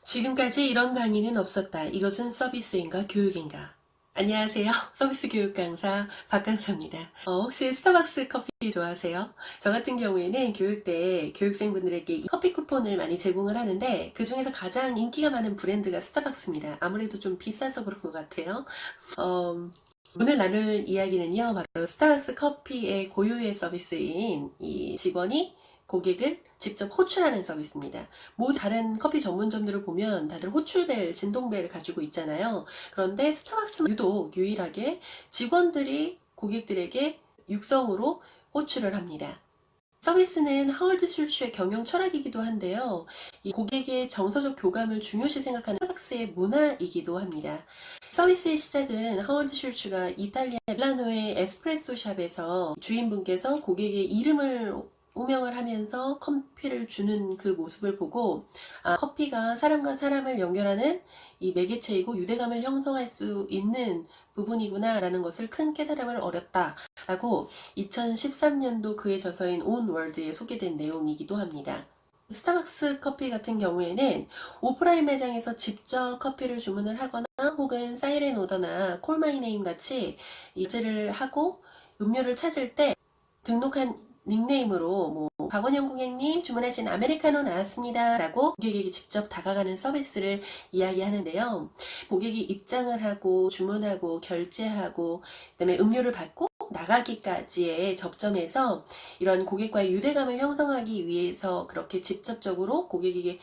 지금까지 이런 강의는 없었다. 이것은 서비스인가 교육인가? 안녕하세요. 서비스 교육 강사 박강사입니다. 혹시 스타벅스 커피 좋아하세요? 저 같은 경우에는 교육 때 교육생분들에게 커피 쿠폰을 많이 제공을 하는데 그 중에서 가장 인기가 많은 브랜드가 스타벅스입니다. 아무래도 좀 비싸서 그런 것 같아요. 오늘 나눌 이야기는요, 바로 스타벅스 커피의 고유의 서비스인 이 직원이 고객을 직접 호출하는 서비스입니다. 모든 다른 커피 전문점들을 보면 다들 호출벨, 진동벨을 가지고 있잖아요. 그런데 스타벅스는 유독 유일하게 직원들이 고객들에게 육성으로 호출을 합니다. 서비스는 하워드 슐츠의 경영 철학이기도 한데요. 이 고객의 정서적 교감을 중요시 생각하는 스타벅스의 문화이기도 합니다. 서비스의 시작은 하워드 슐츠가 이탈리아 밀라노의 에스프레소 샵에서 주인분께서 고객의 이름을 호명을 하면서 커피를 주는 그 모습을 보고 커피가 사람과 사람을 연결하는 이 매개체이고 유대감을 형성할 수 있는 부분이구나 라는 것을 큰 깨달음을 얻었다 라고 2013년도 그의 저서인 온 월드에 소개된 내용이기도 합니다. 스타벅스 커피 같은 경우에는 오프라인 매장에서 직접 커피를 주문을 하거나 혹은 사이렌 오더나 콜 마이 네임 같이 입제를 하고 음료를 찾을 때 등록한 닉네임으로 박원영 고객님 주문하신 아메리카노 나왔습니다 라고 고객에게 직접 다가가는 서비스를 이야기하는데요. 고객이 입장을 하고 주문하고 결제하고 그다음에 음료를 받고 나가기까지의 접점에서 이런 고객과의 유대감을 형성하기 위해서 그렇게 직접적으로 고객에게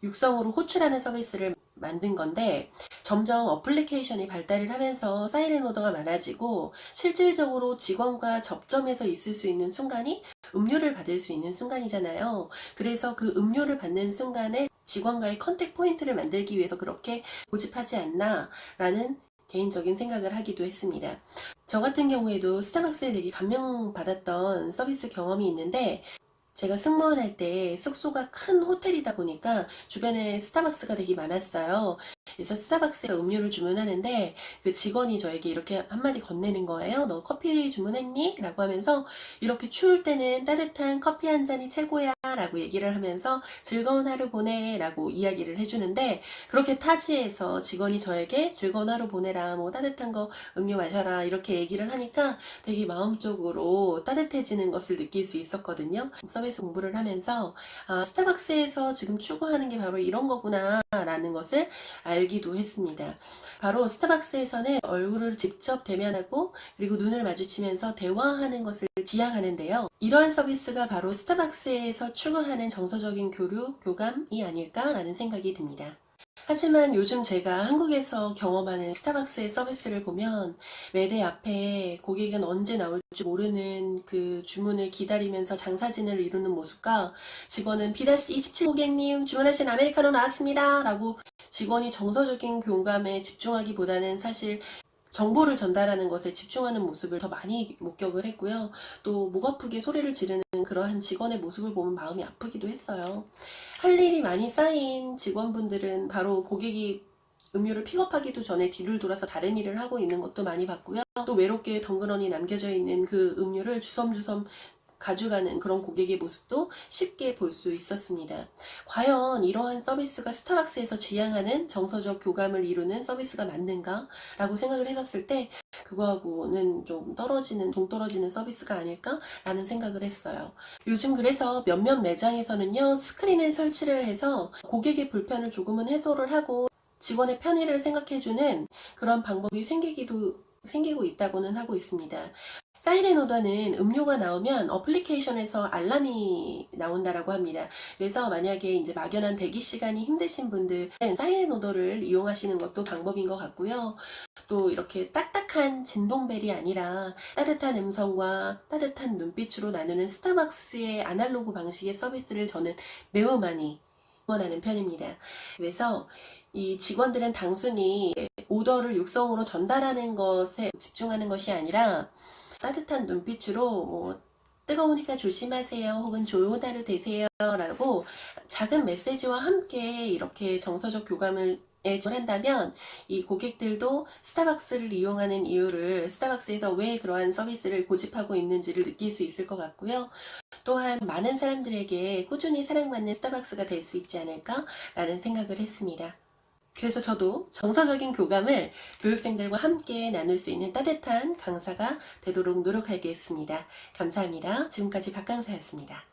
육성으로 호출하는 서비스를 만든 건데 점점 어플리케이션이 발달을 하면서 사이렌 오더가 많아지고 실질적으로 직원과 접점해서 있을 수 있는 순간이 음료를 받을 수 있는 순간이잖아요. 그래서 그 음료를 받는 순간에 직원과의 컨택 포인트를 만들기 위해서 그렇게 고집하지 않나 라는 개인적인 생각을 하기도 했습니다. 저 같은 경우에도 스타벅스에 되게 감명받았던 서비스 경험이 있는데 제가 승무원 할 때 숙소가 큰 호텔이다 보니까 주변에 스타벅스가 되게 많았어요. 그래서 스타벅스에서 음료를 주문하는데 그 직원이 저에게 이렇게 한마디 건네는 거예요. 너 커피 주문했니? 라고 하면서 이렇게 추울 때는 따뜻한 커피 한 잔이 최고야 라고 얘기를 하면서 즐거운 하루 보내 라고 이야기를 해주는데 그렇게 타지에서 직원이 저에게 즐거운 하루 보내라 따뜻한 거 음료 마셔라 이렇게 얘기를 하니까 되게 마음적으로 따뜻해지는 것을 느낄 수 있었거든요. 서비스 공부를 하면서 스타벅스에서 지금 추구하는 게 바로 이런 거구나 라는 것을 알기도 했습니다. 바로 스타벅스에서는 얼굴을 직접 대면하고 그리고 눈을 마주치면서 대화하는 것을 지향하는데요. 이러한 서비스가 바로 스타벅스에서 추구하는 정서적인 교류, 교감이 아닐까라는 생각이 듭니다. 하지만 요즘 제가 한국에서 경험하는 스타벅스의 서비스를 보면 매대 앞에 고객은 언제 나올지 모르는 그 주문을 기다리면서 장사진을 이루는 모습과 직원은 B-27 고객님 주문하신 아메리카노 나왔습니다 라고 직원이 정서적인 교감에 집중하기보다는 사실 정보를 전달하는 것에 집중하는 모습을 더 많이 목격을 했고요. 또 목 아프게 소리를 지르는 그러한 직원의 모습을 보면 마음이 아프기도 했어요. 할 일이 많이 쌓인 직원분들은 바로 고객이 음료를 픽업하기도 전에 뒤를 돌아서 다른 일을 하고 있는 것도 많이 봤고요. 또 외롭게 덩그러니 남겨져 있는 그 음료를 주섬주섬 가져가는 그런 고객의 모습도 쉽게 볼 수 있었습니다. 과연 이러한 서비스가 스타벅스에서 지향하는 정서적 교감을 이루는 서비스가 맞는가? 라고 생각을 해봤을 때 그거하고는 좀 동떨어지는 서비스가 아닐까? 라는 생각을 했어요. 요즘 그래서 몇몇 매장에서는요, 스크린을 설치를 해서 고객의 불편을 조금은 해소를 하고 직원의 편의를 생각해주는 그런 방법이 생기고 있다고는 하고 있습니다. 사이렌 오더는 음료가 나오면 어플리케이션에서 알람이 나온다라고 합니다. 그래서 만약에 이제 막연한 대기 시간이 힘드신 분들은 사이렌 오더를 이용하시는 것도 방법인 것 같고요. 또 이렇게 딱딱한 진동벨이 아니라 따뜻한 음성과 따뜻한 눈빛으로 나누는 스타벅스의 아날로그 방식의 서비스를 저는 매우 많이 응원하는 편입니다. 그래서 이 직원들은 단순히 오더를 육성으로 전달하는 것에 집중하는 것이 아니라 따뜻한 눈빛으로 뜨거우니까 조심하세요 혹은 좋은 하루 되세요 라고 작은 메시지와 함께 이렇게 정서적 교감을 지원을 한다면 이 고객들도 스타벅스를 이용하는 이유를, 스타벅스에서 왜 그러한 서비스를 고집하고 있는지를 느낄 수 있을 것 같고요. 또한 많은 사람들에게 꾸준히 사랑받는 스타벅스가 될 수 있지 않을까라는 생각을 했습니다. 그래서 저도 정서적인 교감을 교육생들과 함께 나눌 수 있는 따뜻한 강사가 되도록 노력하겠습니다. 감사합니다. 지금까지 박 강사였습니다.